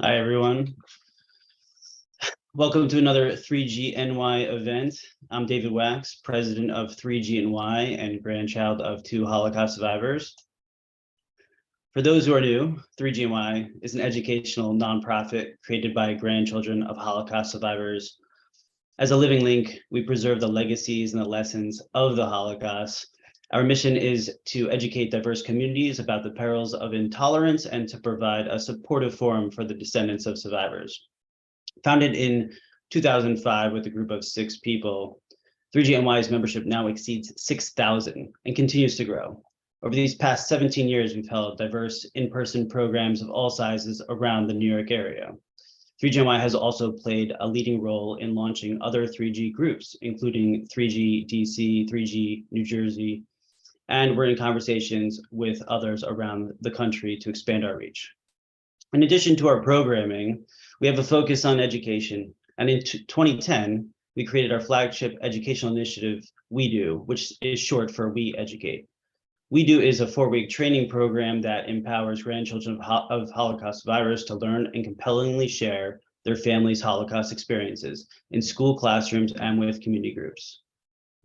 Hi, everyone. Welcome to another 3GNY event. I'm David Wax, president of 3GNY and grandchild of 2 Holocaust survivors. For those who are new, 3GNY is an educational nonprofit created by grandchildren of Holocaust survivors. As a living link, we preserve the legacies and the lessons of the Holocaust. Our mission is to educate diverse communities about the perils of intolerance and to provide a supportive forum for the descendants of survivors. Founded in 2005 with a group of 6 people, 3GNY's membership now exceeds 6,000 and continues to grow. Over these past 17 years, we've held diverse in-person programs of all sizes around the New York area. 3GNY has also played a leading role in launching other 3G groups, including 3G DC, 3G New Jersey, and we're in conversations with others around the country to expand our reach. In addition to our programming, we have a focus on education, and in 2010, we created our flagship educational initiative, We Do, which is short for We Educate. We Do is a 4-week training program that empowers grandchildren of Holocaust survivors to learn and compellingly share their family's Holocaust experiences in school classrooms and with community groups.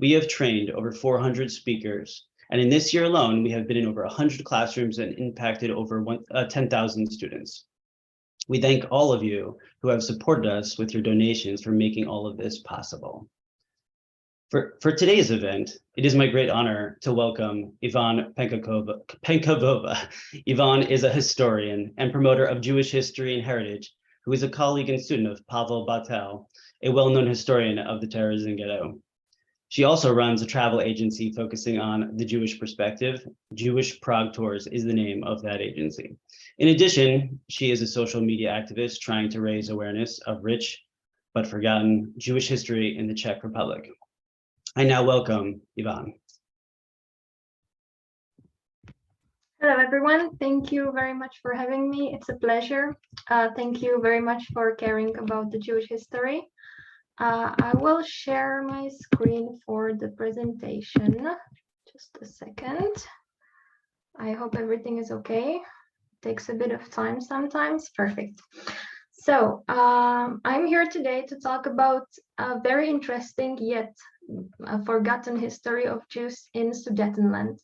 We have trained over 400 speakers, and in this year alone, we have been in over 100 classrooms and impacted over 10,000 students. We thank all of you who have supported us with your donations for making all of this possible. For today's event, it is my great honor to welcome Yvonne Penkavova. Yvonne is a historian and promoter of Jewish history and heritage, who is a colleague and student of Pavel Batel, a well-known historian of the terrorism ghetto. She also runs a travel agency focusing on the Jewish perspective. Jewish Prague Tours is the name of that agency. In addition, she is a social media activist trying to raise awareness of rich but forgotten Jewish history in the Czech Republic. I now welcome Yvonne. Hello, everyone. Thank you very much for having me. It's a pleasure. Thank you very much for caring about the Jewish history. I will share my screen for the presentation. Just a second. I hope everything is okay. Takes a bit of time sometimes. Perfect. So I'm here today to talk about a very interesting yet forgotten history of Jews in Sudetenland.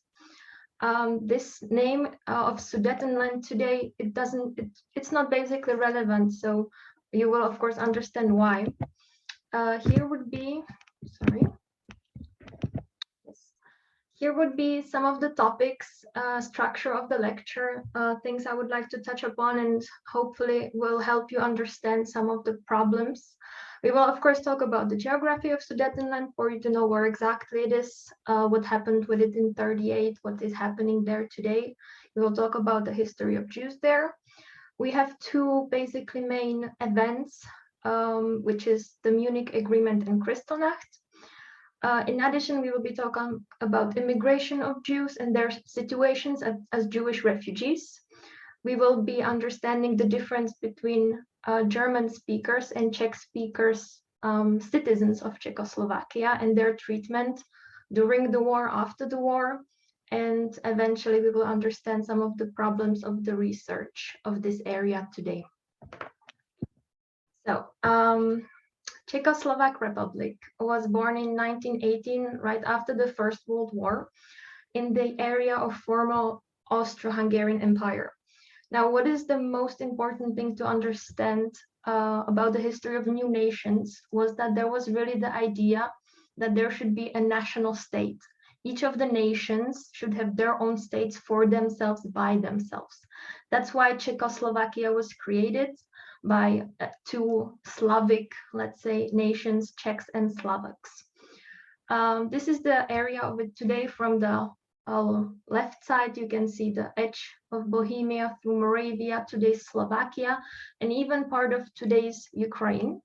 This name of Suddetenland today, it's not basically relevant, so you will of course understand why. Here would be some of the topics, structure of the lecture, things I would like to touch upon, and hopefully will help you understand some of the problems. We will of course talk about the geography of Sudetenland for you to know where exactly it is, what happened with it in 1938, what is happening there today. We will talk about the history of Jews there. We have 2 basically main events, which is the Munich Agreement and Kristallnacht. In addition, we will be talking about immigration of Jews and their situations as Jewish refugees. We will be understanding the difference between German speakers and Czech speakers, citizens of Czechoslovakia, and their treatment during the war, after the war. And eventually we will understand some of the problems of the research of this area today. So, Czechoslovak Republic was born in 1918, right after the First World War, in the area of former Austro-Hungarian Empire. Now, what is the most important thing to understand about the history of new nations was that there was really the idea that there should be a national state. Each of the nations should have their own states for themselves, by themselves. That's why Czechoslovakia was created by 2 Slavic, let's say, nations, Czechs and Slovaks. This is the area of it today. From the left side, you can see the edge of Bohemia through Moravia, today's Slovakia, and even part of today's Ukraine.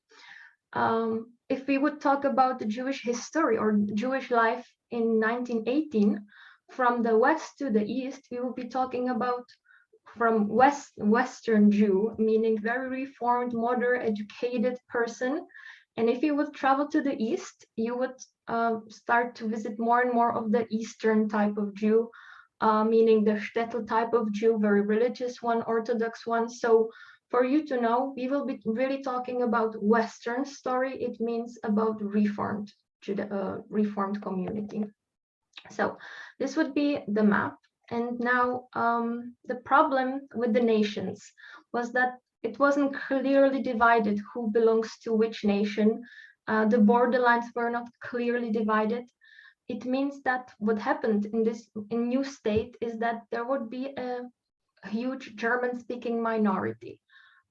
If we would talk about the Jewish history or Jewish life in 1918, from the west to the east, we will be talking about from Western Jew, meaning very reformed, modern, educated person. And if you would travel to the east, you would start to visit more and more of the Eastern type of Jew, meaning the shtetl type of Jew, very religious one, Orthodox one. So For you to know, we will be really talking about Western story. It means about reformed community. So this would be the map. And now the problem with the nations was that it wasn't clearly divided who belongs to which nation. The borderlines were not clearly divided. It means that what happened in this new state is that there would be a huge German-speaking minority,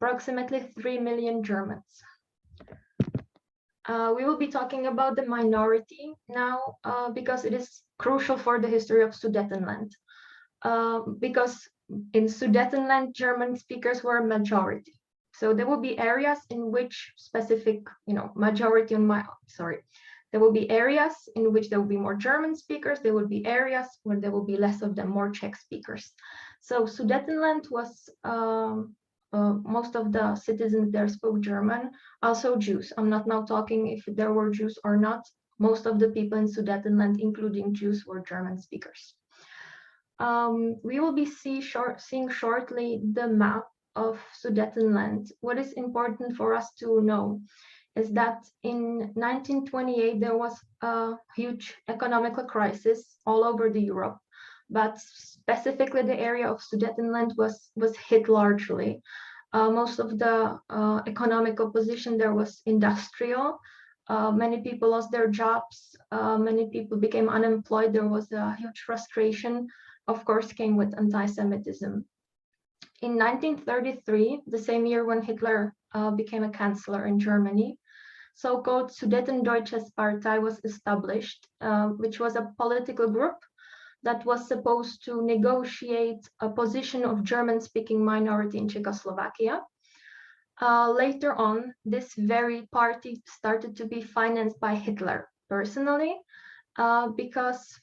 approximately 3 million Germans. We will be talking about the minority now because it is crucial for the history of Sudetenland. Because in Sudetenland, German speakers were a majority. So there will be areas in which specific, majority on my, sorry, there will be areas in which there will be more German speakers. There will be areas where there will be less of them, more Czech speakers. So Sudetenland was, most of the citizens there spoke German, also Jews. I'm not now talking if there were Jews or not. Most of the people in Sudetenland, including Jews, were German speakers. We will be seeing shortly the map of Sudetenland. What is important for us to know is that in 1928, there was a huge economical crisis all over the Europe, but specifically the area of Sudetenland was hit largely. Most of the economic opposition there was industrial. Many people lost their jobs. Many people became unemployed. There was a huge frustration, of course, came with anti-Semitism. In 1933, the same year when Hitler became a chancellor in Germany, so-called Sudetendeutsches Partei was established, which was a political group that was supposed to negotiate a position of German-speaking minority in Czechoslovakia. Later on, this very party started to be financed by Hitler personally, because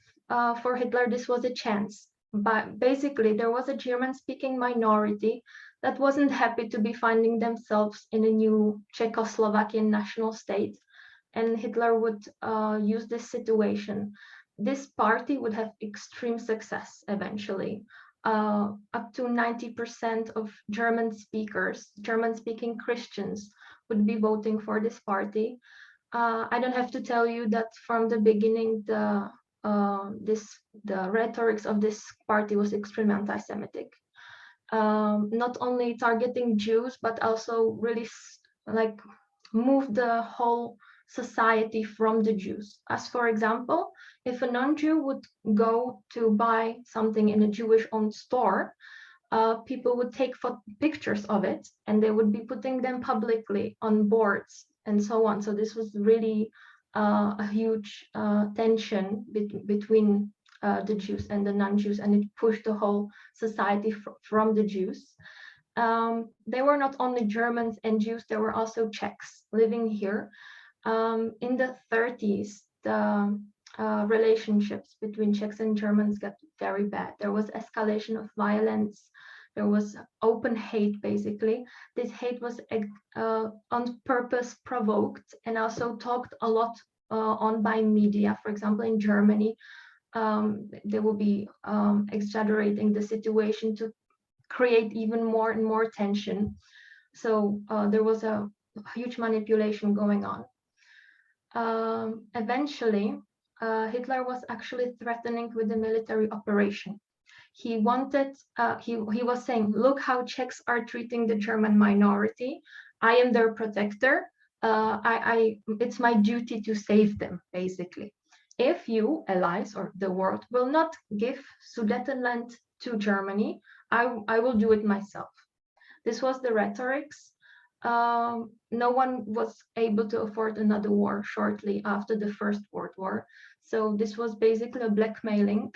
for Hitler this was a chance. But basically, there was a German-speaking minority that wasn't happy to be finding themselves in a new Czechoslovakian national state, and Hitler would use this situation. This party would have extreme success eventually. Up to 90% of German speakers, German-speaking Christians, would be voting for this party. I don't have to tell you that from the beginning, the rhetoric of this party was extremely anti-Semitic. Not only targeting Jews, but also really like move the whole society from the Jews. As for example, if a non-Jew would go to buy something in a Jewish-owned store, people would take pictures of it and they would be putting them publicly on boards and so on. So this was really a huge tension between the Jews and the non-Jews, and it pushed the whole society from the Jews. They were not only Germans and Jews, there were also Czechs living here. In the 30s, the relationships between Czechs and Germans got very bad. There was escalation of violence. There was open hate, basically. This hate was on purpose provoked and also talked a lot on by media. For example, in Germany, they will be exaggerating the situation to create even more and more tension. So there was a huge manipulation going on. Eventually, Hitler was actually threatening with a military operation. He wanted, he was saying, look how Czechs are treating the German minority. I am their protector. It's my duty to save them, basically. If you, allies or the world, will not give Sudetenland to Germany, I will do it myself. This was the rhetorics. No one was able to afford another war shortly after the First World War. So this was basically a blackmailing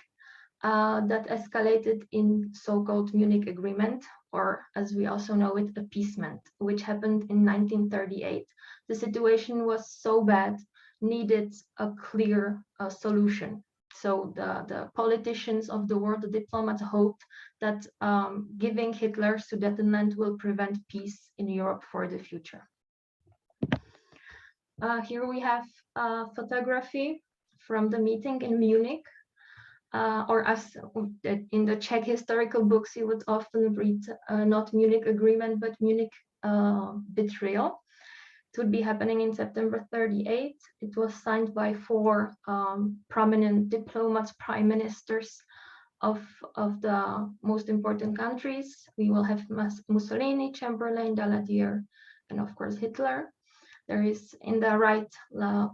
that escalated in so-called Munich Agreement, or as we also know it, Appeasement, which happened in 1938. The situation was so bad, needed a clear solution. So the politicians of the world, the diplomats, hoped that giving Hitler Sudetenland will prevent peace in Europe for the future. Here we have a photography from the meeting in Munich. or as in the Czech historical books, you would often read not Munich Agreement, but Munich Betrayal. It would be happening in September 38. It was signed by 4 prominent diplomats, prime ministers of the most important countries. We will have Mussolini, Chamberlain, Daladier, and of course Hitler. There is in the right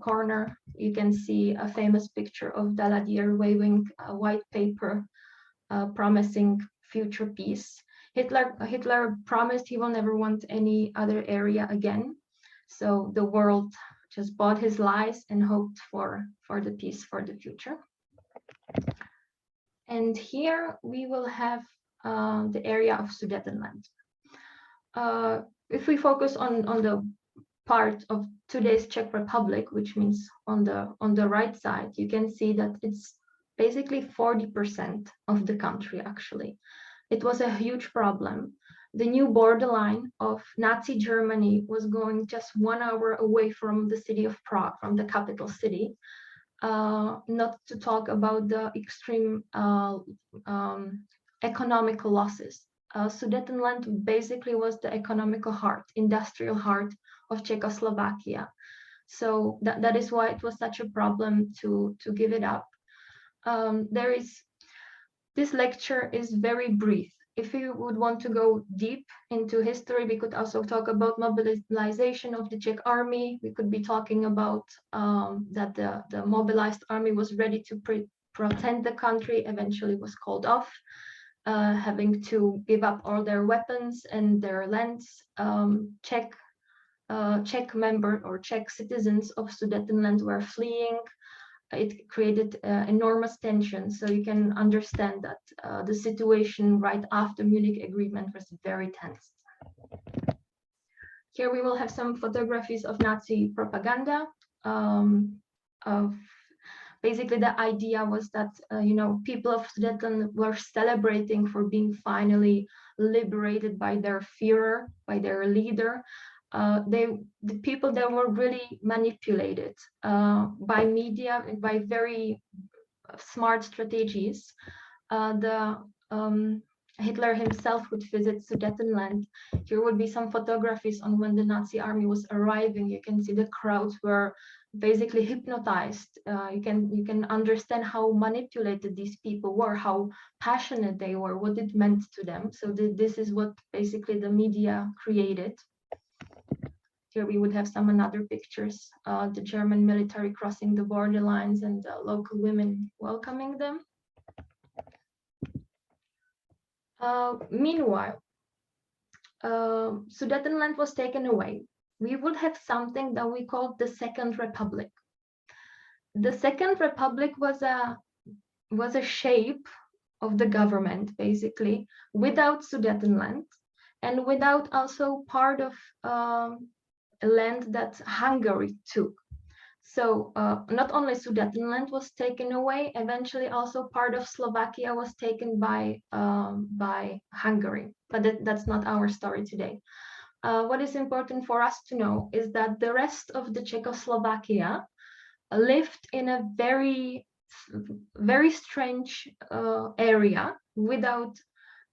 corner, you can see a famous picture of Daladier waving a white paper promising future peace. Hitler promised he will never want any other area again. So the world just bought his lies and hoped for the peace for the future. And here we will have the area of Sudetenland. If we focus on the part of today's Czech Republic, which means on the right side, you can see that it's basically 40% of the country, actually. It was a huge problem. The new borderline of Nazi Germany was going just 1 hour away from the city of Prague, from the capital city. Not to talk about the extreme economical losses. Sudetenland basically was the economical heart, industrial heart of Czechoslovakia. So that is why it was such a problem to give it up. This lecture is very brief. If you would want to go deep into history, we could also talk about mobilization of the Czech army. We could be talking about that the mobilized army was ready to protect the country, eventually was called off, having to give up all their weapons and their lands. Czech member or Czech citizens of Sudetenland were fleeing. It created enormous tension. So you can understand that the situation right after Munich Agreement was very tense. Here we will have some photographies of Nazi propaganda. Basically, the idea was that people of Sudetenland were celebrating for being finally liberated by their Führer, by their leader. The people that were really manipulated by media, by very smart strategies. Hitler himself would visit Sudetenland. Here would be some photographies on when the Nazi army was arriving. You can see the crowds were basically hypnotized. You can understand how manipulated these people were, how passionate they were, what it meant to them. So this is what basically the media created. Here we would have some another pictures, the German military crossing the borderlines and the local women welcoming them. Meanwhile, Sudetenland was taken away. We would have something that we called the Second Republic. The Second Republic was a shape of the government, basically, without Sudetenland and without also part of land that Hungary took. So not only Sudetenland was taken away, eventually also part of Slovakia was taken by Hungary, but that's not our story today. What is important for us to know is that the rest of the Czechoslovakia lived in a very, very strange area without,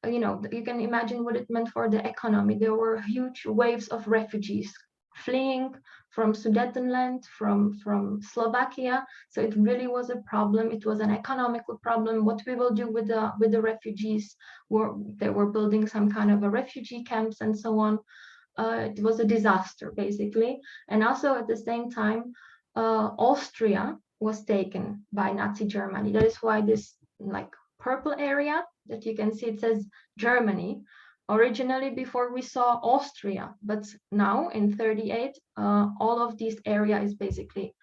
you can imagine what it meant for the economy. There were huge waves of refugees fleeing from Sudetenland, from Slovakia. So it really was a problem. It was an economical problem. What we will do with the refugees, they were building some kind of a refugee camps and so on. It was a disaster, basically. And also at the same time, Austria was taken by Nazi Germany. That is why this purple area that you can see, it says Germany. Originally, before we saw Austria, but now in 38, all of this area is basically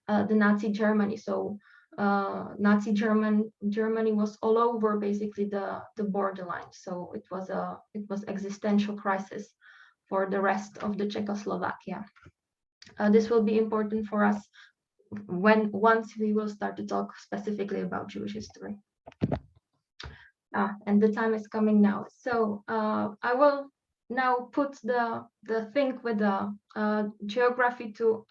the Nazi Germany. So Nazi Germany was all over basically the borderline. So it was existential crisis for the rest of the Czechoslovakia. This will be important for us once we will start to talk specifically about Jewish history. And the time is coming now. So I will now put the thing with the geography to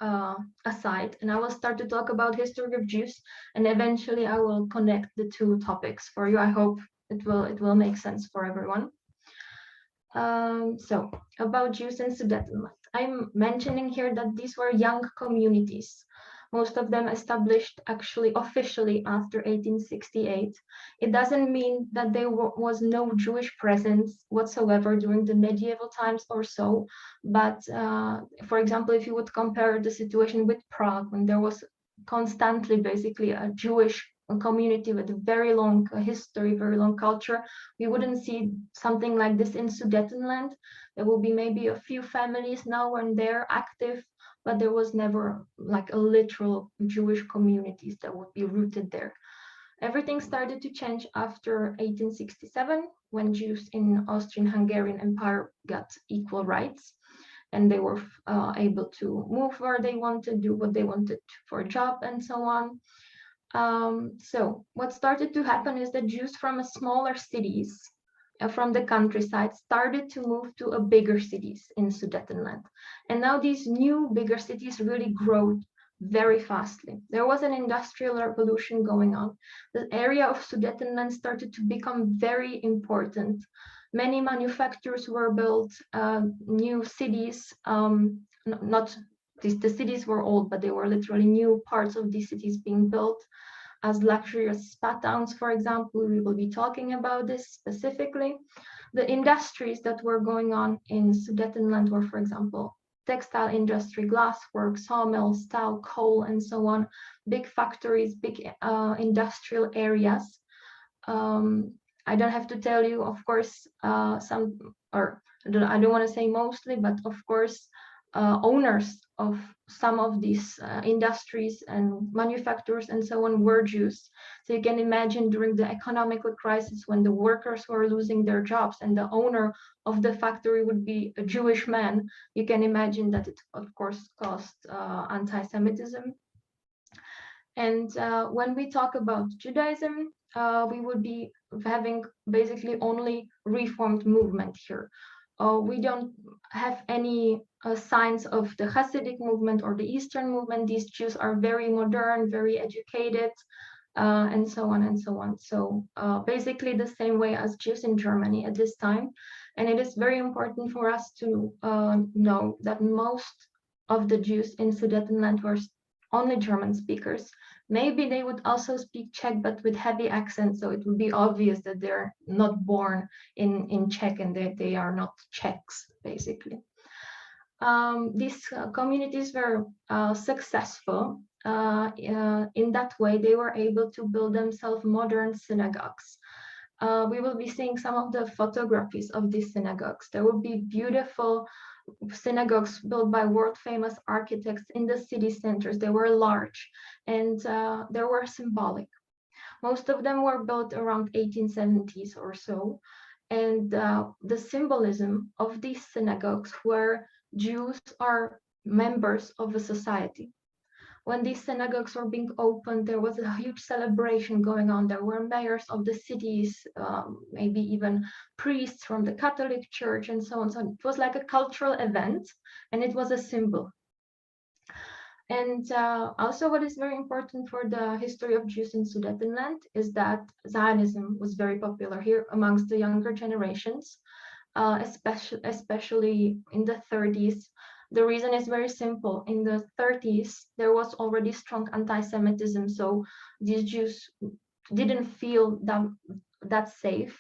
aside, and I will start to talk about history of Jews, and eventually I will connect the two topics for you. I hope it will make sense for everyone. So about Jews in Sudetenland, I'm mentioning here that these were young communities, most of them established actually officially after 1868. It doesn't mean that there was no Jewish presence whatsoever during the medieval times or so, but for example, if you would compare the situation with Prague, when there was constantly basically a Jewish community with a very long history, very long culture, we wouldn't see something like this in Sudetenland. There will be maybe a few families now and there active, but there was never like a literal Jewish communities that would be rooted there. Everything started to change after 1867, when Jews in Austrian-Hungarian Empire got equal rights, and they were able to move where they wanted, do what they wanted for a job, and so on. So what started to happen is that Jews from smaller cities, from the countryside, started to move to bigger cities in Sudetenland. And now these new bigger cities really grow very fastly. There was an industrial revolution going on. The area of Sudetenland started to become very important. Many manufacturers were built, new cities, not the cities were old, but they were literally new parts of these cities being built as luxurious spa towns, for example. We will be talking about this specifically. The industries that were going on in Sudetenland were, for example, textile industry, glasswork, sawmills, steel, coal, and so on. Big factories, big industrial areas. I don't have to tell you, of course, I don't want to say mostly, but of course, owners of some of these industries and manufacturers and so on were Jews. So you can imagine during the economic crisis, when the workers were losing their jobs and the owner of the factory would be a Jewish man, you can imagine that it, of course, caused anti-Semitism. And when we talk about Judaism, we would be having basically only Reformed movement here. We don't have any signs of the Hasidic movement or the Eastern movement. These Jews are very modern, very educated, and so on and so on. So basically the same way as Jews in Germany at this time. And it is very important for us to know that most of the Jews in Sudetenland were only German speakers. Maybe they would also speak Czech, but with heavy accents, so it would be obvious that they're not born in Czech and they are not Czechs, basically. These communities were successful. In that way, they were able to build themselves modern synagogues. We will be seeing some of the photographies of these synagogues. There will be beautiful synagogues built by world-famous architects in the city centers. They were large and they were symbolic. Most of them were built around 1870s or so. And the symbolism of these synagogues were Jews are members of a society. When these synagogues were being opened, there was a huge celebration going on. There were mayors of the cities, maybe even priests from the Catholic Church and so on. So it was like a cultural event, and it was a symbol. And also what is very important for the history of Jews in Sudetenland is that Zionism was very popular here amongst the younger generations, especially in the 30s. The reason is very simple. In the 30s, there was already strong anti-Semitism, so these Jews didn't feel that safe.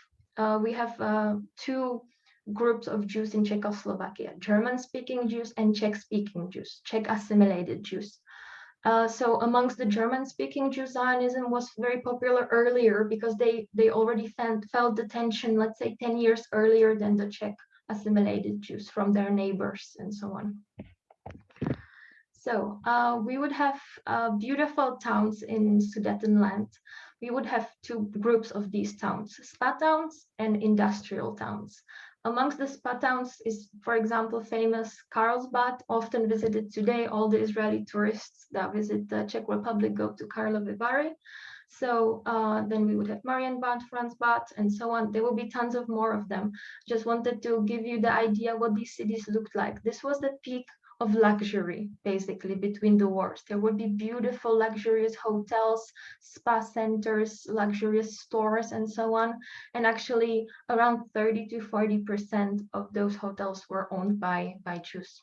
We have two groups of Jews in Czechoslovakia, German-speaking Jews and Czech-speaking Jews, Czech assimilated Jews. So amongst the German-speaking Jews, Zionism was very popular earlier because they already felt the tension, let's say 10 years earlier than the Czech assimilated Jews from their neighbors and so on. So we would have beautiful towns in Sudetenland. We would have two groups of these towns, spa towns and industrial towns. Amongst the spa towns is, for example, famous Carlsbad, often visited today. All the Israeli tourists that visit the Czech Republic go to Karlovy Vary. So then we would have Marienbad, Franzbad, and so on. There will be tons of more of them. Just wanted to give you the idea what these cities looked like. This was the peak of luxury, basically, between the wars. There would be beautiful, luxurious hotels, spa centers, luxurious stores, and so on. And actually, around 30 to 40% of those hotels were owned by Jews.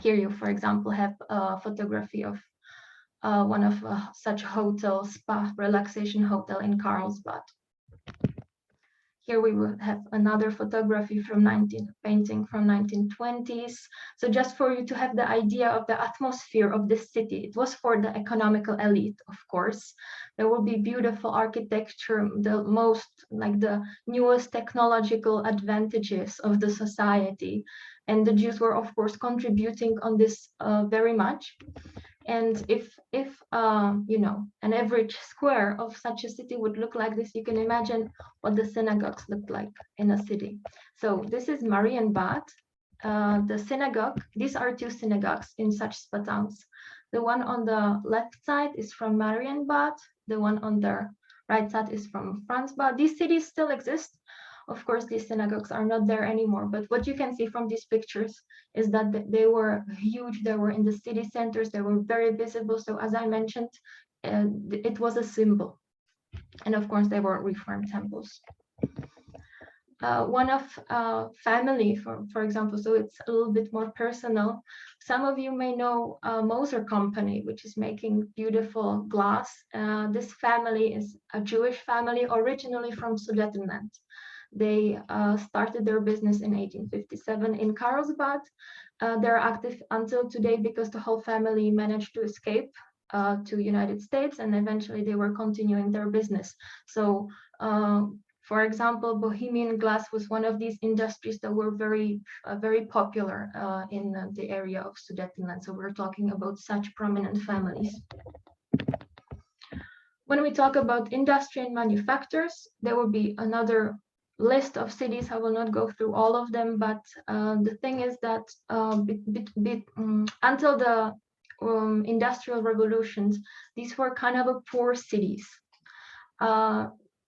Here you, for example, have a photography of one of such hotels, spa relaxation hotel in Carlsbad. Here we will have another photography from painting from 1920s. So just for you to have the idea of the atmosphere of this city, it was for the economical elite, of course. There will be beautiful architecture, the most, like the newest technological advantages of the society. And the Jews were, of course, contributing on this very much. And if you know, an average square of such a city would look like this, you can imagine what the synagogues looked like in a city. So this is Marienbad, the synagogue. These are two synagogues in such spa towns. The one on the left side is from Marienbad. The one on the right side is from Franzbad. These cities still exist. Of course, these synagogues are not there anymore, but what you can see from these pictures is that they were huge. They were in the city centers. They were very visible. So as I mentioned, it was a symbol. And of course, they were Reformed temples. One of family, for example, so it's a little bit more personal. Some of you may know Moser Company, which is making beautiful glass. This family is a Jewish family originally from Sudetenland. They started their business in 1857 in Carlsbad. They're active until today because the whole family managed to escape to United States, and eventually they were continuing their business. So, for example, Bohemian glass was one of these industries that were very popular in the area of Sudetenland. So we're talking about such prominent families. When we talk about industry and manufacturers, there will be another list of cities. I will not go through all of them, but the thing is that until the industrial revolutions, these were kind of a poor cities.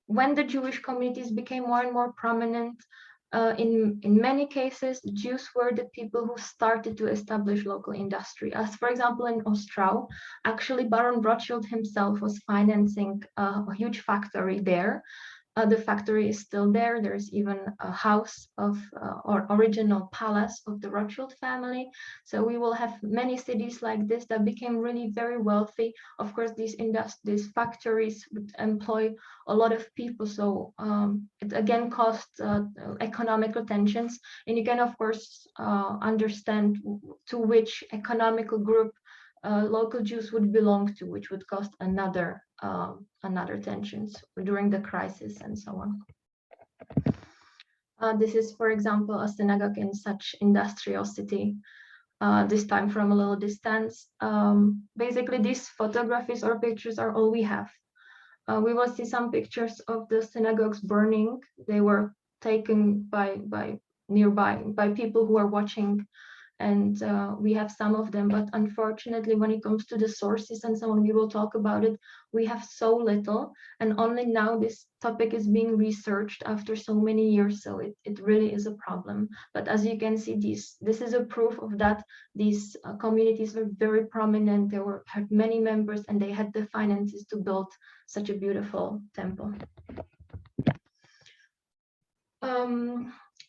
When the Jewish communities became more and more prominent, in many cases, Jews were the people who started to establish local industry. As for example, in Ostrau, actually Baron Rothschild himself was financing a huge factory there. The factory is still there. There's even a house of or original palace of the Rothschild family. So we will have many cities like this that became really very wealthy. Of course, these factories would employ a lot of people. So it again caused economical tensions. And you can, of course, understand to which economical group local Jews would belong to, which would cause another tensions during the crisis and so on. This is, for example, a synagogue in such industrial city, this time from a little distance. Basically, these photographies or pictures are all we have. We will see some pictures of the synagogues burning. They were taken by people who are watching, and we have some of them, but unfortunately when it comes to the sources and so on, we will talk about it, we have so little, and only now this topic is being researched after so many years, so it really is a problem. But as you can see, this is a proof of that. These communities were very prominent. They had many members, and they had the finances to build such a beautiful temple.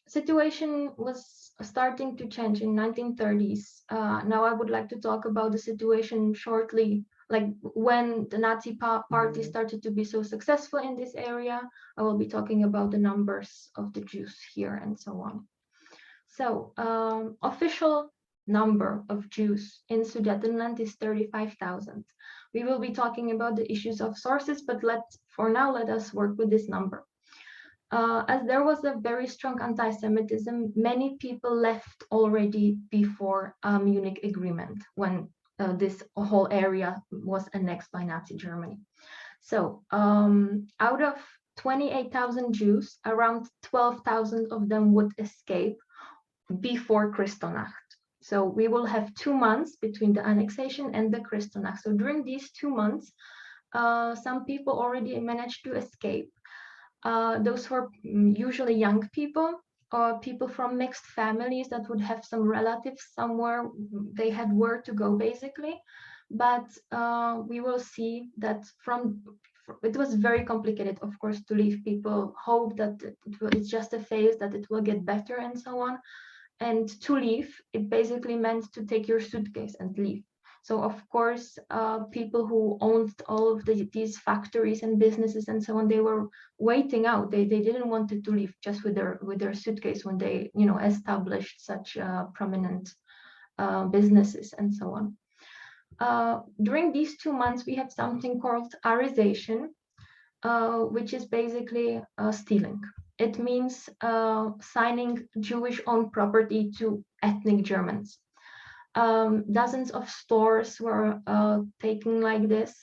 Situation was starting to change in 1930s. Now I would like to talk about the situation shortly, like when the Nazi party started to be so successful in this area. I will be talking about the numbers of the Jews here and so on. So official number of Jews in Sudetenland is 35,000. We will be talking about the issues of sources, but for now let us work with this number. As there was a very strong anti-Semitism, many people left already before Munich Agreement, when this whole area was annexed by Nazi Germany. So out of 28,000 Jews, around 12,000 of them would escape before Kristallnacht. So we will have 2 months between the annexation and the Kristallnacht. So during these 2 months, some people already managed to escape. Those were usually young people or people from mixed families that would have some relatives somewhere. They had where to go basically. But we will see that it was very complicated, of course, to leave. People hope that it's just a phase, that it will get better and so on. And to leave, it basically meant to take your suitcase and leave. So of course, people who owned all of these factories and businesses and so on, they were waiting out. They didn't want to leave just with their suitcase when they established such prominent businesses and so on. During these 2 months, we have something called Arization, which is basically stealing. It means signing Jewish-owned property to ethnic Germans. Dozens of stores were taken like this.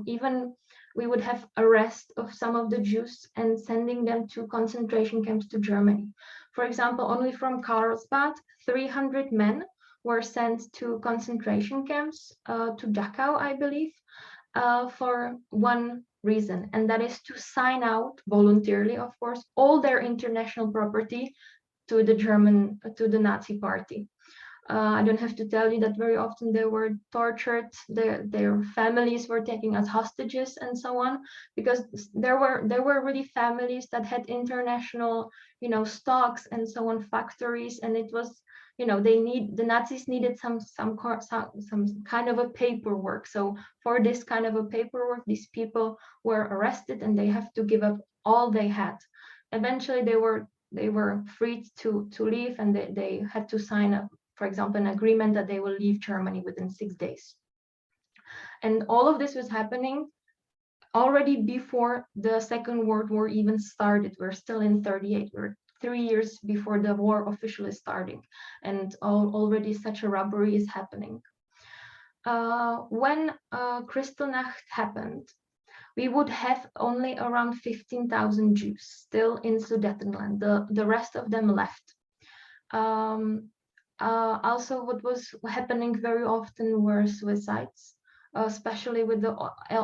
Even we would have arrest of some of the Jews and sending them to concentration camps to Germany. For example, only from Karlsbad, 300 men were sent to concentration camps, to Dachau, I believe, for one reason, and that is to sign out voluntarily, of course, all their international property to the Nazi party. I don't have to tell you that very often they were tortured, their families were taken as hostages and so on, because there were really families that had international, stocks and so on, factories, and it was, the Nazis needed some kind of a paperwork. So for this kind of a paperwork, these people were arrested and they have to give up all they had. Eventually, they were freed to leave, and they had to sign up, for example, an agreement that they will leave Germany within 6 days. And all of this was happening already before the Second World War even started. We're still in 38. We're 3 years before the war officially starting, and already such a robbery is happening. When Kristallnacht happened, we would have only around 15,000 Jews still in Sudetenland. The rest of them left. Also, what was happening very often were suicides, especially with the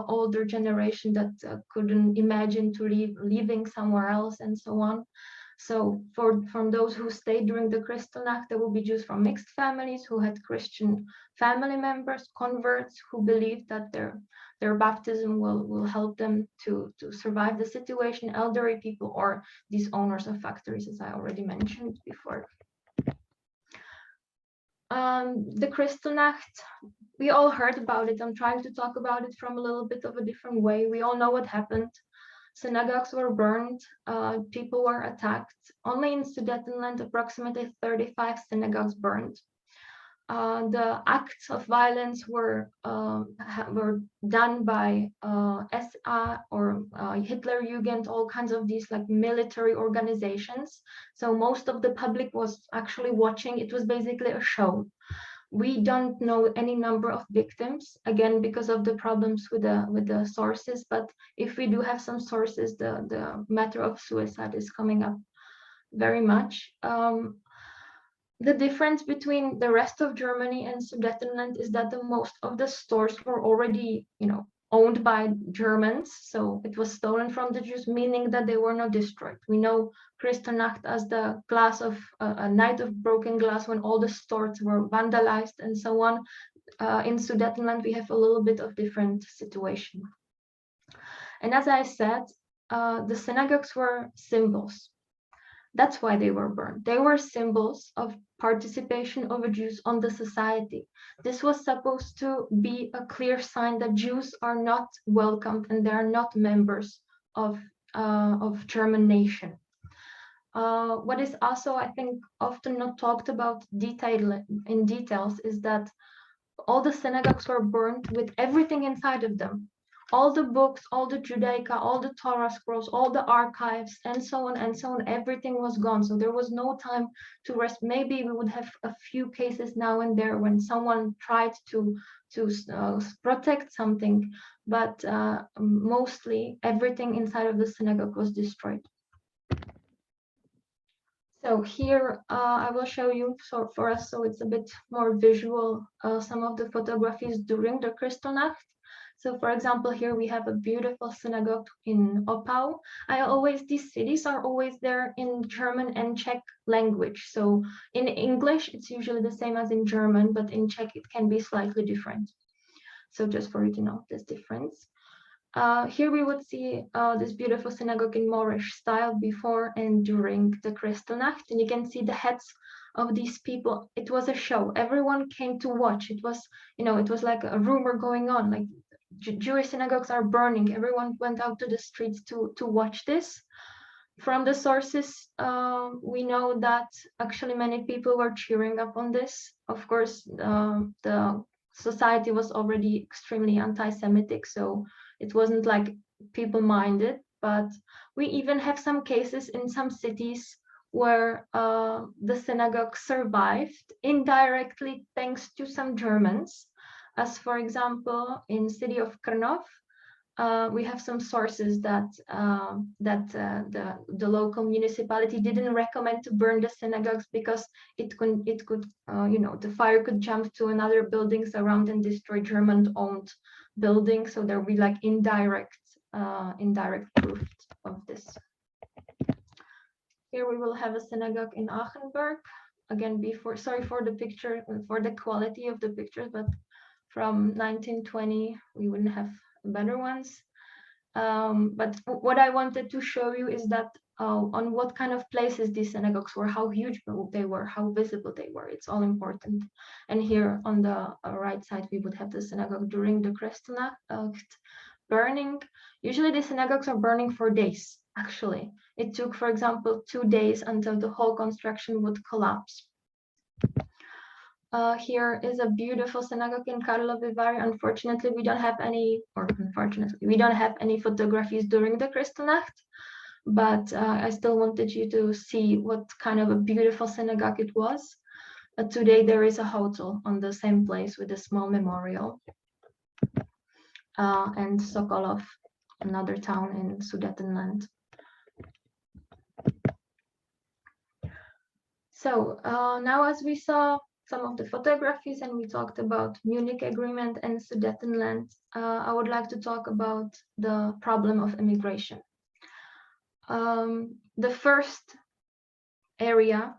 older generation that couldn't imagine leaving somewhere else and so on. So from those who stayed during the Kristallnacht, there will be Jews from mixed families who had Christian family members, converts who believed that their baptism will help them to survive the situation, elderly people, or these owners of factories, as I already mentioned before. The Kristallnacht, we all heard about it. I'm trying to talk about it from a little bit of a different way. We all know what happened. Synagogues were burned, people were attacked. Only in Sudetenland, approximately 35 synagogues burned. The acts of violence were done by SA or Hitlerjugend, all kinds of these like military organizations. So most of the public was actually watching. It was basically a show. We don't know any number of victims, again, because of the problems with the sources. But if we do have some sources, the matter of suicide is coming up very much. The difference between the rest of Germany and Sudetenland is that the most of the stores were already, owned by Germans. So it was stolen from the Jews, meaning that they were not destroyed. We know Kristallnacht as the glass of a night of broken glass, when all the stores were vandalized and so on. In Sudetenland, we have a little bit of different situation. And as I said, the synagogues were symbols. That's why they were burned. They were symbols of participation of Jews on the society. This was supposed to be a clear sign that Jews are not welcomed and they are not members of German nation. What is also, I think, often not talked about in details is that all the synagogues were burned with everything inside of them. All the books, all the Judaica, all the Torah scrolls, all the archives, and so on and so on, everything was gone. So there was no time to rest. Maybe we would have a few cases now and there when someone tried to protect something, but mostly everything inside of the synagogue was destroyed. So here I will show you, so for us, so it's a bit more visual, some of the photographies during the Kristallnacht. So for example, here we have a beautiful synagogue in Opau. These cities are always there in German and Czech language. So in English, it's usually the same as in German, but in Czech, it can be slightly different. So just for you to know this difference. Here we would see this beautiful synagogue in Moorish style before and during the Kristallnacht, and you can see the heads of these people. It was a show. Everyone came to watch. It was, it was like a rumor going on, like Jewish synagogues are burning. Everyone went out to the streets to watch this. From the sources, we know that actually many people were cheering up on this. Of course, the society was already extremely anti-Semitic, so it wasn't like people minded, but we even have some cases in some cities where the synagogue survived indirectly thanks to some Germans, as for example, in city of Krnov, we have some sources that the local municipality didn't recommend to burn the synagogues because it could the fire could jump to another buildings around and destroy German-owned buildings. So there will be like indirect proof of this. Here we will have a synagogue in Achenberg. Again, sorry for the picture, for the quality of the pictures, but from 1920 we wouldn't have better ones. But what I wanted to show you is that on what kind of places these synagogues were, how huge they were, how visible they were. It's all important. And here on the right side, we would have the synagogue during the Kristallnacht burning. Usually the synagogues are burning for days, actually. It took, for example, 2 days until the whole construction would collapse. Here is a beautiful synagogue in Karlovy Vary. Unfortunately, we don't have any photographies during the Kristallnacht, but I still wanted you to see what kind of a beautiful synagogue it was. Today, there is a hotel on the same place with a small memorial. And Sokolov, another town in Sudetenland. So now, as we saw some of the photographies and we talked about Munich Agreement and Sudetenland, I would like to talk about the problem of immigration. The first area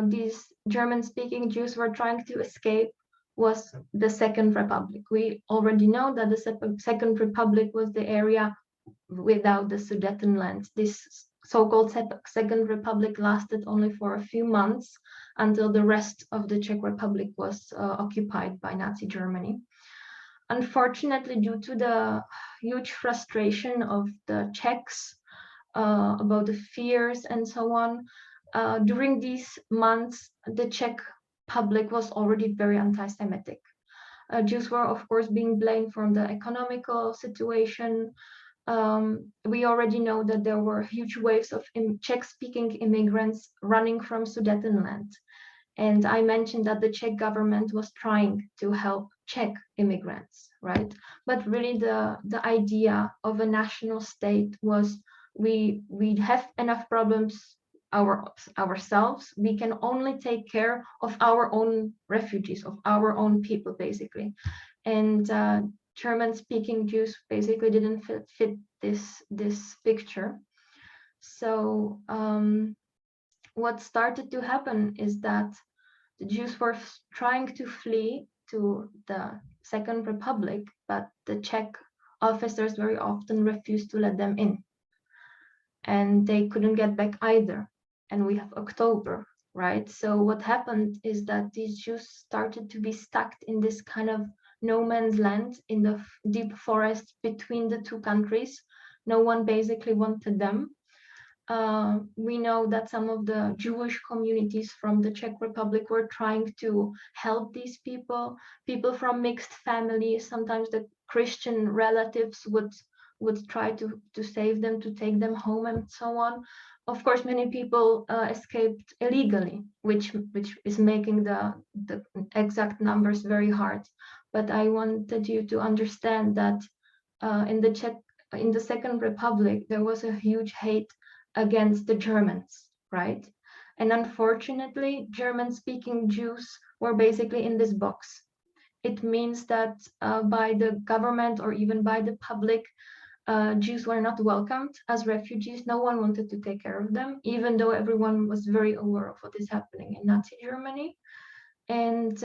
these German-speaking Jews were trying to escape was the Second Republic. We already know that the Second Republic was the area without the Sudetenland. This so-called Second Republic lasted only for a few months until the rest of the Czech Republic was occupied by Nazi Germany. Unfortunately, due to the huge frustration of the Czechs about the fears and so on, during these months, the Czech public was already very anti-Semitic. Jews were, of course, being blamed for the economical situation. We already know that there were huge waves of Czech-speaking immigrants running from Sudetenland. And I mentioned that the Czech government was trying to help Czech immigrants, right? But really the idea of a national state was we have enough problems ourselves. We can only take care of our own refugees, of our own people, basically. And German-speaking Jews basically didn't fit this picture. So what started to happen is that the Jews were trying to flee to the Second Republic, but the Czech officers very often refused to let them in. And they couldn't get back either. And we have October, right? So what happened is that these Jews started to be stuck in this kind of no man's land in the deep forest between the two countries. No one basically wanted them. We know that some of the Jewish communities from the Czech Republic were trying to help these people from mixed families. Sometimes the Christian relatives would try to save them, to take them home and so on. Of course, many people escaped illegally, which is making the exact numbers very hard. But I wanted you to understand that in the Second Republic, there was a huge hate against the Germans, right? And unfortunately, German-speaking Jews were basically in this box. it means that by the government or even by the public, Jews were not welcomed as refugees. No one wanted to take care of them, even though everyone was very aware of what is happening in Nazi Germany. And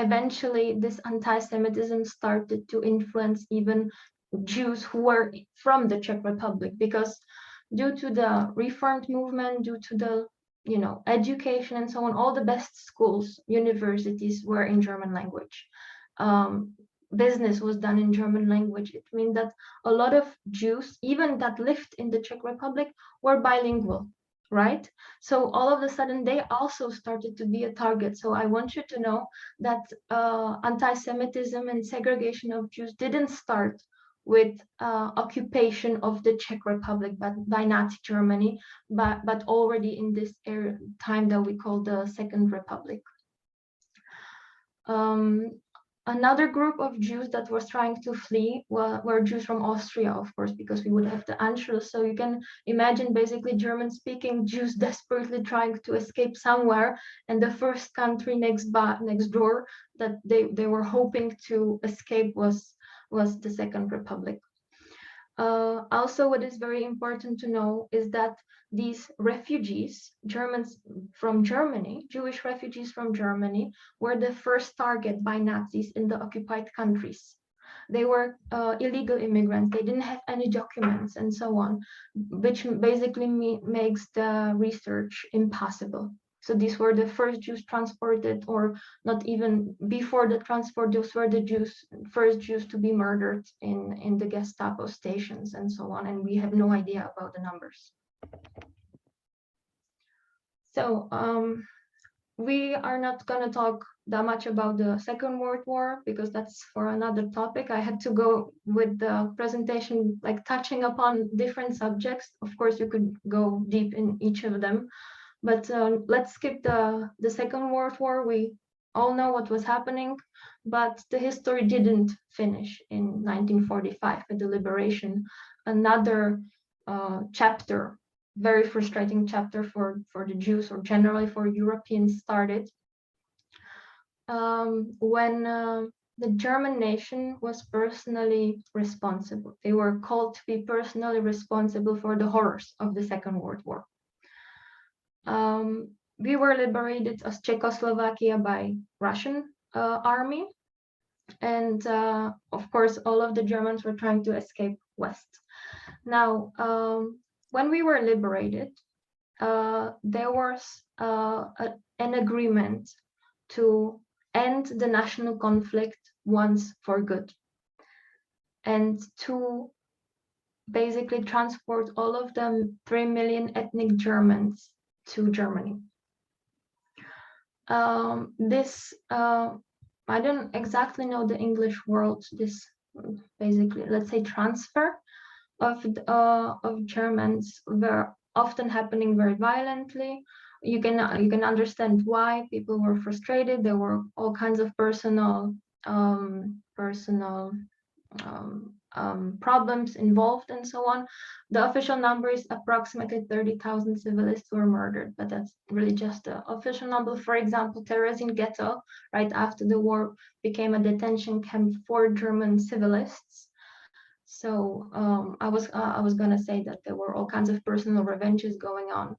eventually, this anti-Semitism started to influence even Jews who were from the Czech Republic, because due to the Reformed movement, due to the education and so on, all the best schools, universities were in German language. Business was done in German language. It means that a lot of Jews, even that lived in the Czech Republic, were bilingual, right? So all of a sudden, they also started to be a target. So I want you to know that anti-Semitism and segregation of Jews didn't start with occupation of the Czech Republic by Nazi Germany, but already in this time that we call the Second Republic. Another group of Jews that was trying to flee were Jews from Austria, of course, because we would have the Anschluss. So you can imagine basically German-speaking Jews desperately trying to escape somewhere, and the first country next door that they were hoping to escape was the Second Republic. Also, what is very important to know is that these refugees, Germans from Germany, Jewish refugees from Germany, were the first target by Nazis in the occupied countries. They were illegal immigrants. They didn't have any documents and so on, which basically makes the research impossible. So these were the first Jews transported, or not even before the transport, those were the first Jews to be murdered in the Gestapo stations and so on. And we have no idea about the numbers. So we are not going to talk that much about the Second World War, because that's for another topic. I had to go with the presentation, like touching upon different subjects. Of course, you could go deep in each of them. But let's skip the Second World War. We all know what was happening, but the history didn't finish in 1945 with the liberation. Another chapter, very frustrating chapter for the Jews, or generally for Europeans, started when the German nation was personally responsible. They were called to be personally responsible for the horrors of the Second World War. We were liberated as Czechoslovakia by Russian army, and of course all of the Germans were trying to escape west. Now, when we were liberated, there was an agreement to end the national conflict once for good, and to basically transport all of the 3 million ethnic Germans to Germany. I don't exactly know the English word. This basically, let's say, transfer of Germans were often happening very violently. You can understand why people were frustrated. There were all kinds of personal problems involved and so on. The official number is approximately 30,000 civilists were murdered, but that's really just the official number. For example, Terezin Ghetto, right after the war, became a detention camp for German civilists. So I was gonna say that there were all kinds of personal revenges going on,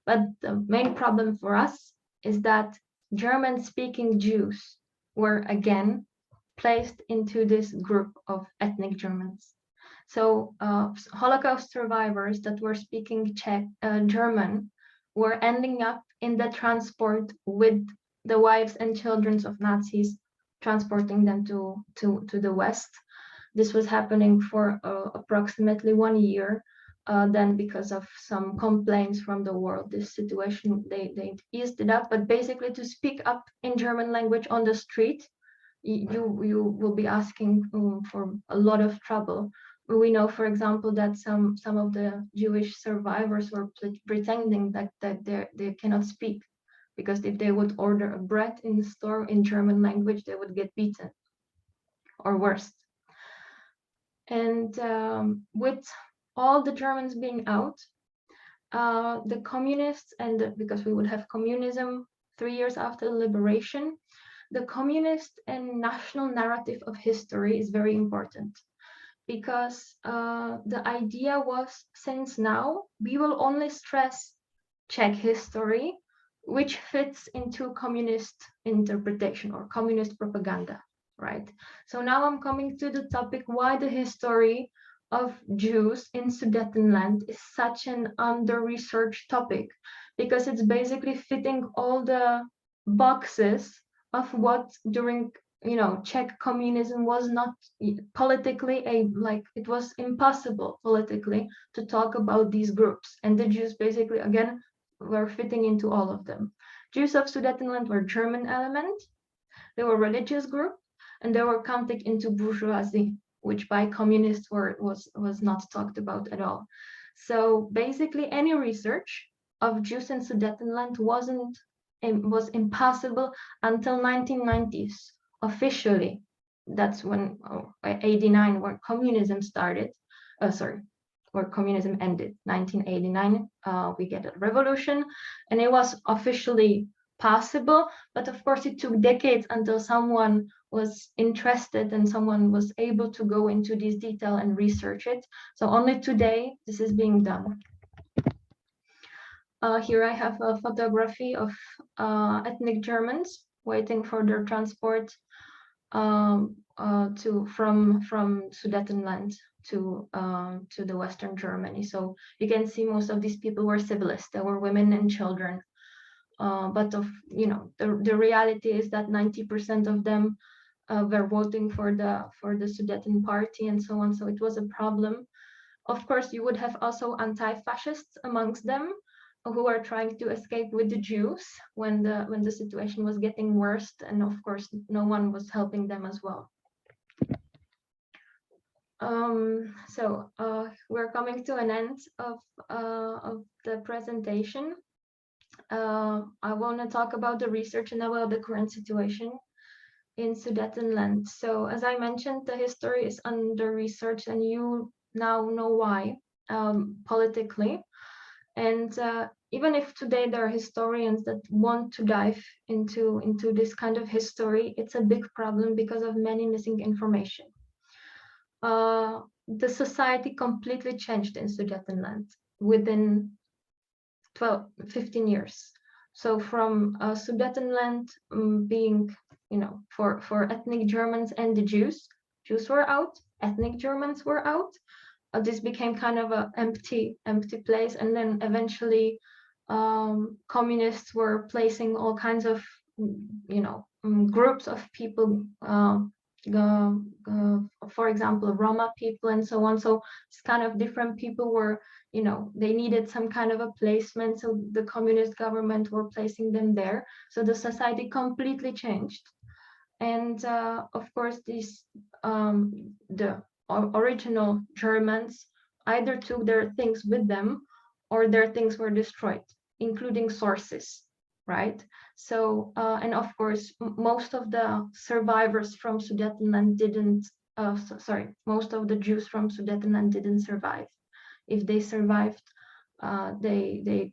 but the main problem for us is that German-speaking Jews were again placed into this group of ethnic Germans. So Holocaust survivors that were speaking German were ending up in the transport with the wives and children of Nazis, transporting them to the West. This was happening for approximately 1 year. Then, because of some complaints from the world, this situation, they eased it up. But basically, to speak up in German language on the street, you will be asking for a lot of trouble. We know, for example, that some of the Jewish survivors were pretending that they cannot speak, because if they would order a bread in the store in German language, they would get beaten or worse. And with all the Germans being out, the communists, and because we would have communism 3 years after the liberation, the communist and national narrative of history is very important, because the idea was, since now we will only stress Czech history, which fits into communist interpretation or communist propaganda, right? So now I'm coming to the topic why the history of Jews in Sudetenland is such an under-researched topic, because it's basically fitting all the boxes of what during Czech communism was not politically it was impossible politically to talk about these groups, and the Jews basically again were fitting into all of them. Jews of Sudetenland were German element, they were religious group, and they were counted into bourgeoisie, which by communists was not talked about at all. So basically any research of Jews in Sudetenland was impossible until 1990s officially. That's when 89, where communism started. Where communism ended. 1989, we get a revolution, and it was officially possible. But of course, it took decades until someone was interested and someone was able to go into this detail and research it. So only today this is being done. Here I have a photography of ethnic Germans waiting for their transport from Sudetenland to the Western Germany. So you can see most of these people were civilists. They were women and children. But the reality is that 90% of them were voting for the Sudeten party and so on. So it was a problem. Of course, you would have also anti-fascists amongst them, who are trying to escape with the Jews when the situation was getting worse, and of course no one was helping them as well. So we're coming to an end of the presentation. I want to talk about the research and about the current situation in Sudetenland. So as I mentioned, the history is under research, and you now know why politically. And even if today there are historians that want to dive into this kind of history, it's a big problem because of many missing information. The society completely changed in Sudetenland within 15 years. So from Sudetenland being, for ethnic Germans and the Jews were out, ethnic Germans were out. This became kind of an empty place, and then eventually communists were placing all kinds of groups of people, for example Roma people and so on. So it's kind of different people were, they needed some kind of a placement, so the communist government were placing them there. So the society completely changed, and of course these the original Germans either took their things with them or their things were destroyed, including sources, right? So, and of course, most of the survivors from Sudetenland didn't, most of the Jews from Sudetenland didn't survive. If they survived, they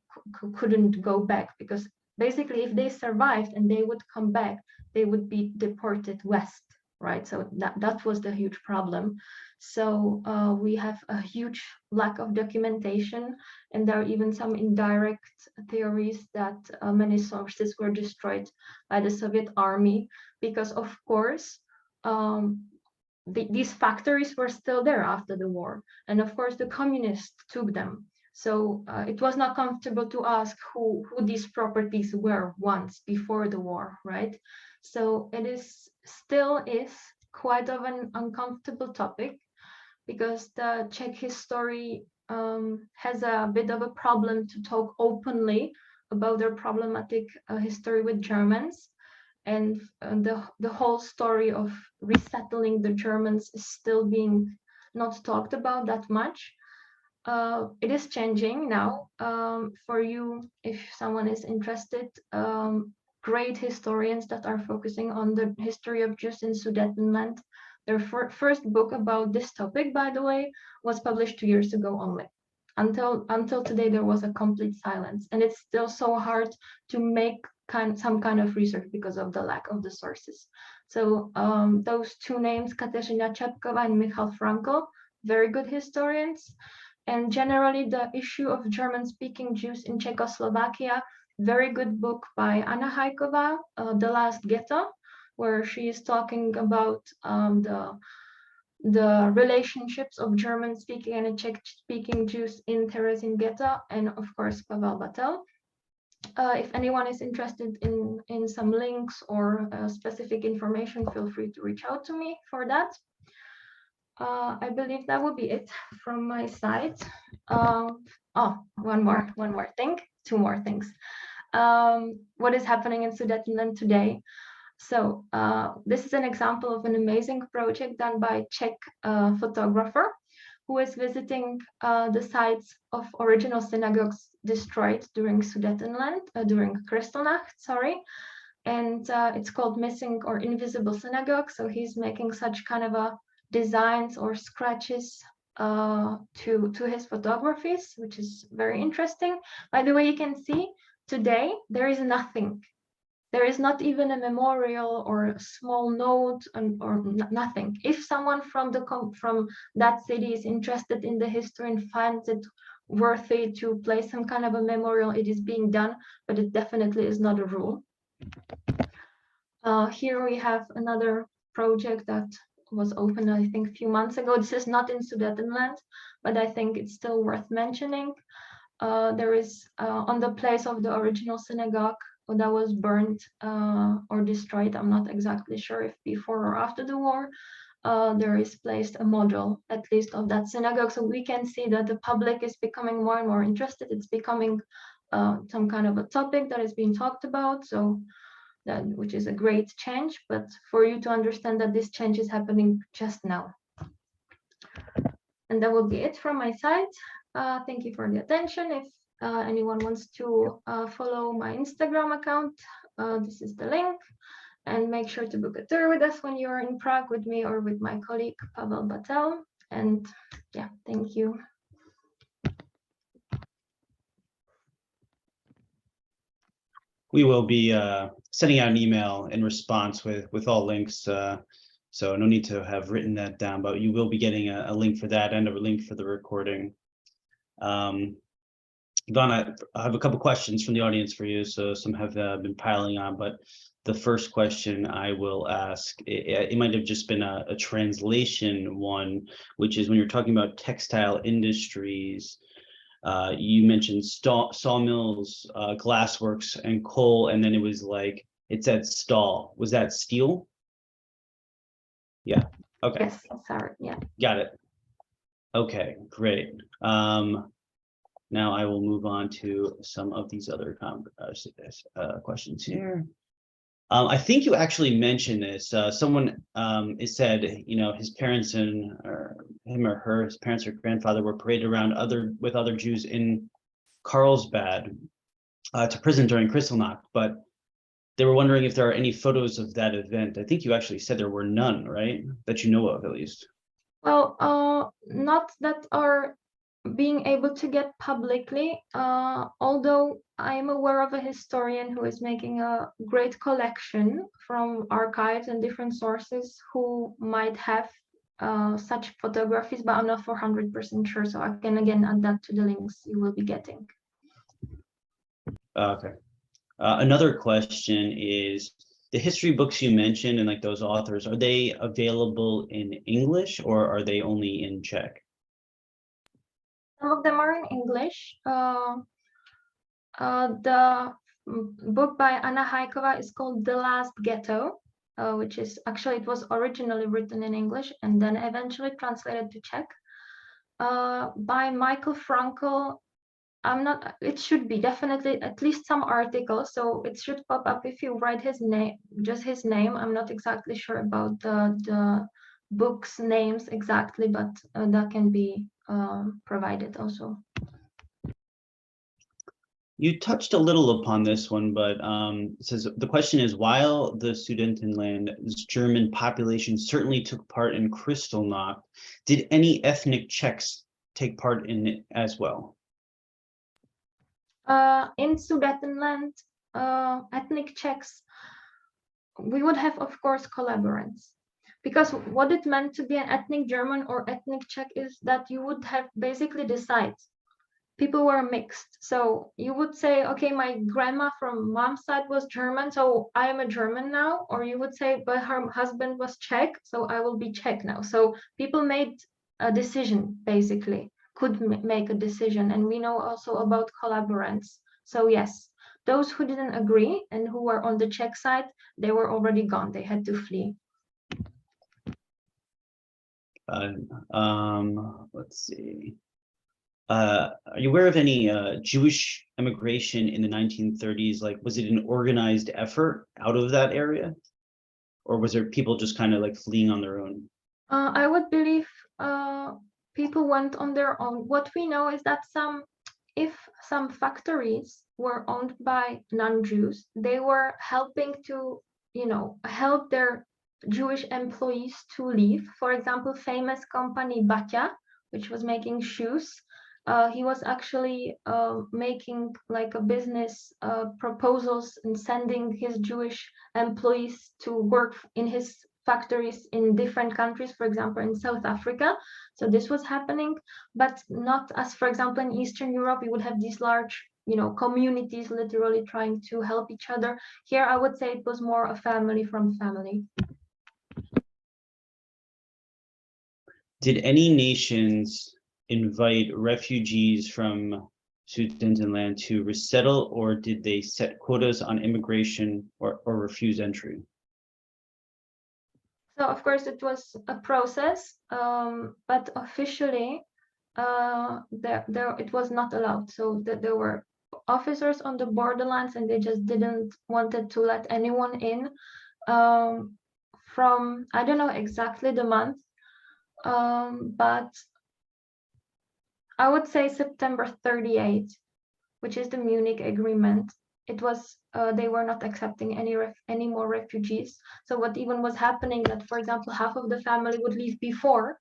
couldn't go back, because basically if they survived and they would come back, they would be deported west. Right, so that was the huge problem. So we have a huge lack of documentation, and there are even some indirect theories that many sources were destroyed by the Soviet army, because of course these factories were still there after the war, and of course the communists took them. So it was not comfortable to ask who these properties were once before the war, right? So it still is quite of an uncomfortable topic, because the Czech history has a bit of a problem to talk openly about their problematic history with Germans, and the whole story of resettling the Germans is still being not talked about that much. It is changing now. For you, if someone is interested, great historians that are focusing on the history of Jews in Sudetenland. Their first book about this topic, by the way, was published 2 years ago only. Until today, there was a complete silence, and it's still so hard to make some kind of research because of the lack of the sources. So those two names, Kateřina Čapková and Michal Frankl, very good historians. And generally the issue of German-speaking Jews in Czechoslovakia, very good book by Anna Hajková, The Last Ghetto, where she is talking about the relationships of German-speaking and Czech-speaking Jews in Terezin Ghetto, and of course Pavel Batel. If anyone is interested in some links or specific information, feel free to reach out to me for that. I believe that would be it from my side. One more thing, two more things. What is happening in Sudetenland today? So this is an example of an amazing project done by Czech photographer who is visiting the sites of original synagogues destroyed during Sudetenland, during Kristallnacht, sorry. And it's called Missing or Invisible Synagogue. So he's making such kind of a designs or scratches to his photographies, which is very interesting. By the way, you can see today there is nothing. There is not even a memorial or a small note or nothing. If someone from that city is interested in the history and finds it worthy to place some kind of a memorial, it is being done, but it definitely is not a rule. Here we have another project that was opened, I think, a few months ago. This is not in Sudetenland, but I think it's still worth mentioning. There is on the place of the original synagogue that was burned or destroyed, I'm not exactly sure if before or after the war, there is placed a model, at least of that synagogue. So we can see that the public is becoming more and more interested. It's becoming some kind of a topic that is being talked about. So that, which is a great change, but for you to understand that this change is happening just now. And that will be it from my side. Thank you for the attention. If anyone wants to follow my Instagram account, this is the link. And make sure to book a tour with us when you're in Prague with me or with my colleague Pavel Batel. And yeah, thank you. We will be sending out an email in response with all links. So no need to have written that down, but you will be getting a link for that and a link for the recording. Yvonne, I have a couple questions from the audience for you. So some have been piling on, but the first question I will ask, it might have just been a translation one, which is when you're talking about textile industries, you mentioned sawmills, glassworks, and coal, and then it was like, it said stall. Was that steel? Yeah, okay. Yes, sorry, yeah. Got it. Okay, great. Now I will move on to some of these other questions here. I think you actually mentioned this. Someone it said, you know, his parents his parents or grandfather were paraded around with other Jews in Carlsbad to prison during Kristallnacht, but they were wondering if there are any photos of that event. I think you actually said there were none, right? That you know of, at least. Well, not that are being able to get publicly, although I'm aware of a historian who is making a great collection from archives and different sources who might have such photographies, but I'm not 400% sure, so I can again add that to the links you will be getting. Okay. Another question is, the history books you mentioned and like those authors, are they available in English or are they only in Czech? Some of them are in English. The book by Anna Hajková is called The Last Ghetto, which is actually, it was originally written in English and then eventually translated to Czech. By Michael Frankl, it should be definitely at least some articles, so it should pop up if you write his name, just his name. I'm not exactly sure about the books names exactly, but that can be provided also. You touched a little upon this one, but it says the question is, while the Sudetenland's German population certainly took part in Kristallnacht, did any ethnic Czechs take part in it as well? In Sudetenland, ethnic Czechs, we would have, of course, collaborants. Because what it meant to be an ethnic German or ethnic Czech is that you would have basically decide. People were mixed. So you would say, okay, my grandma from mom's side was German, so I am a German now. Or you would say, but her husband was Czech, so I will be Czech now. So people made a decision, basically, could make a decision. And we know also about collaborants. So yes, those who didn't agree and who were on the Czech side, they were already gone. They had to flee. Let's see. Are you aware of any Jewish immigration in the 1930s? Like, was it an organized effort out of that area? Or was there people just kind of like fleeing on their own? I would believe people went on their own. What we know is that if some factories were owned by non-Jews, they were helping to, help their Jewish employees to leave. For example, famous company Batya, which was making shoes, he was actually making like a business proposals and sending his Jewish employees to work in his factories in different countries, for example, in South Africa. So this was happening, but not as, for example, in Eastern Europe, you would have these large, communities literally trying to help each other. Here, I would say it was more a family from family. Did any nations invite refugees from Sudetenland to resettle, or did they set quotas on immigration or refuse entry? So of course it was a process, but officially it was not allowed. So that there were officers on the borderlands and they just didn't wanted to let anyone in from, I don't know exactly the month, but I would say September 38, which is the Munich Agreement. It was they were not accepting any more refugees. So what even was happening that, for example, half of the family would leave before,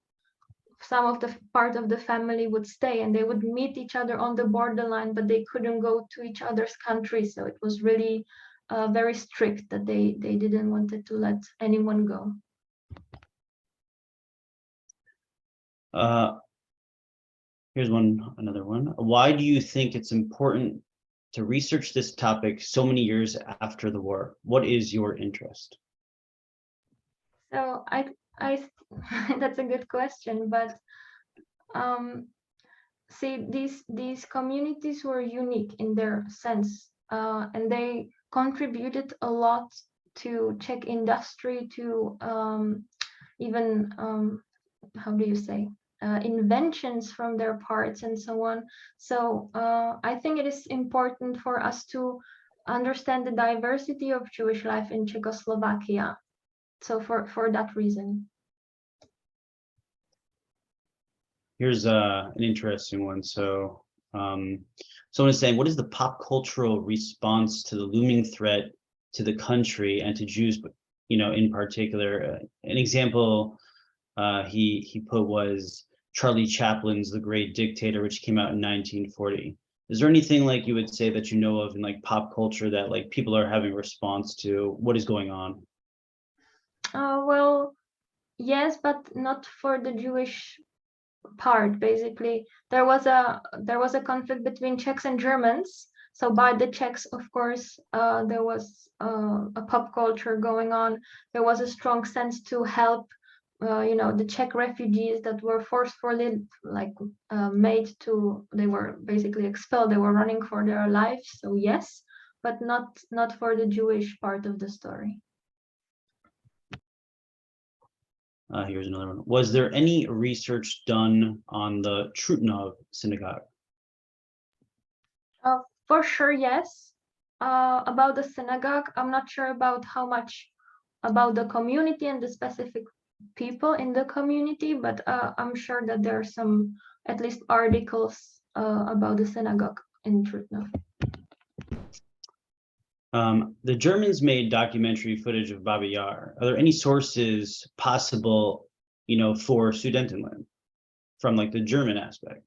some of the part of the family would stay, and they would meet each other on the borderline, but they couldn't go to each other's countries. So it was really very strict that they didn't wanted to let anyone go. Here's another one. Why do you think it's important to research this topic so many years after the war? What is your interest? So I that's a good question, but see, these communities were unique in their sense, and they contributed a lot to Czech industry, to even how do you say, inventions from their parts and so on. So I think it is important for us to understand the diversity of Jewish life in Czechoslovakia. So for that reason. Here's an interesting one. So someone is saying, what is the pop cultural response to the looming threat to the country and to Jews, in particular? An example he put was Charlie Chaplin's The Great Dictator, which came out in 1940. Is there anything like you would say that you know of in like pop culture that like people are having response to what is going on? Well, yes, but not for the Jewish part. Basically, there was a conflict between Czechs and Germans. So by the Czechs, of course, there was a pop culture going on. There was a strong sense to help, the Czech refugees that were forcefully they were basically expelled. They were running for their lives. So yes, but not for the Jewish part of the story. Here's another one. Was there any research done on the Trutnov synagogue? For sure, yes. About the synagogue, I'm not sure about how much about the community and the specific people in the community, but I'm sure that there are some, at least, articles about the synagogue in Trutnov. The Germans made documentary footage of Baba Yar. Are there any sources possible, for Sudetenland from like the German aspect?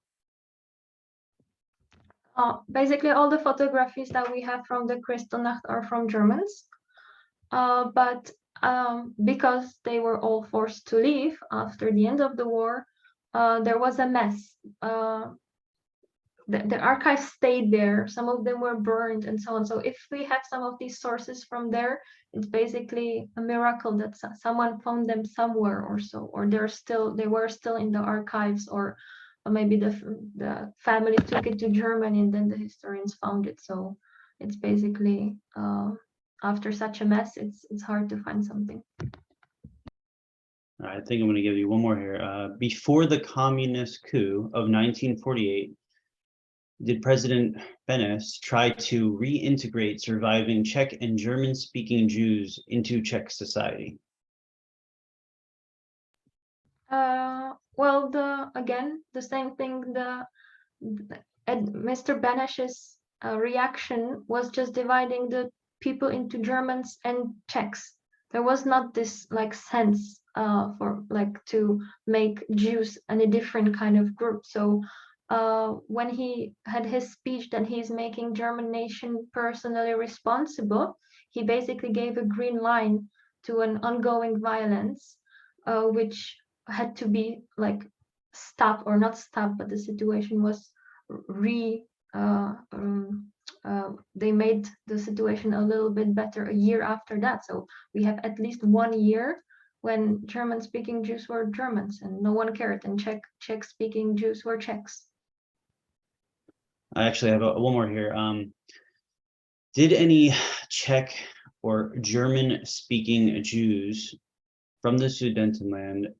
Basically, all the photographies that we have from the Kristallnacht are from Germans, but because they were all forced to leave after the end of the war, there was a mess. The archives stayed there. Some of them were burned and so on. So if we have some of these sources from there, it's basically a miracle that someone found them somewhere or so, or they were still in the archives, or maybe the family took it to Germany and then the historians found it. So it's basically after such a mess, it's hard to find something. I think I'm going to give you one more here. Before the communist coup of 1948, did President Benes try to reintegrate surviving Czech and German-speaking Jews into Czech society? Well, the same thing. Mr. Beneš's reaction was just dividing the people into Germans and Czechs. There was not this like sense for like to make Jews any different kind of group. So when he had his speech that he's making German nation personally responsible, he basically gave a green line to an ongoing violence, which had to be like stopped, or not stopped, but the situation was they made the situation a little bit better a year after that. So we have at least 1 year when German-speaking Jews were Germans and no one cared, and Czech-speaking Jews were Czechs. I actually have one more here. Did any Czech or German-speaking Jews from the Sudetenland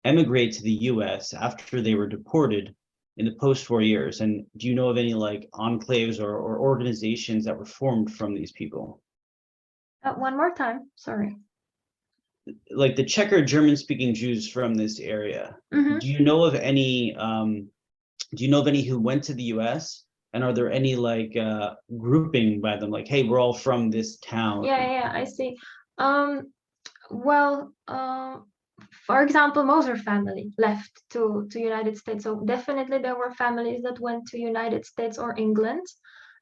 emigrate to the U.S. after they were deported in the post-war years? And do you know of any like enclaves or organizations that were formed from these people? One more time, sorry. Like the Czech or German-speaking Jews from this area. Mm-hmm. Do you know of any? Do you know of any who went to the U.S.? And are there any like grouping by them, like, hey, we're all from this town? Yeah, I see. Well, for example, Moser family left to United States. So definitely there were families that went to United States or England.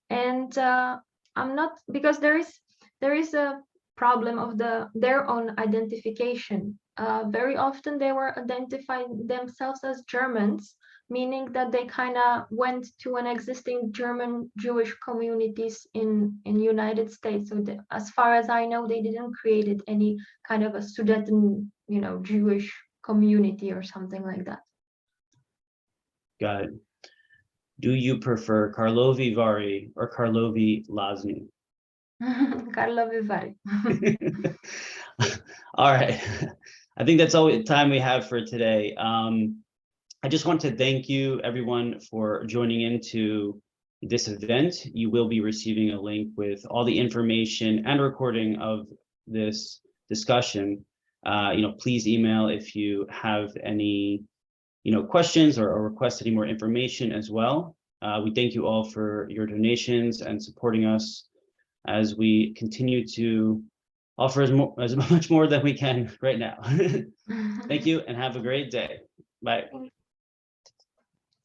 And I'm not, because there is a problem of their own identification. Very often they were identifying themselves as Germans, meaning that they kind of went to an existing German Jewish communities in United States. So as far as I know, they didn't create any kind of a Sudeten, Jewish community or something like that. Got it. Do you prefer Karlovy Vary or Karlovy Lazny? Karlovy Vary. All right. I think that's all the time we have for today. I just want to thank you, everyone, for joining into this event. You will be receiving a link with all the information and recording of this discussion. Please email if you have any, questions or request any more information as well. We thank you all for your donations and supporting us as we continue to offer as much more than we can right now. Thank you and have a great day. Bye.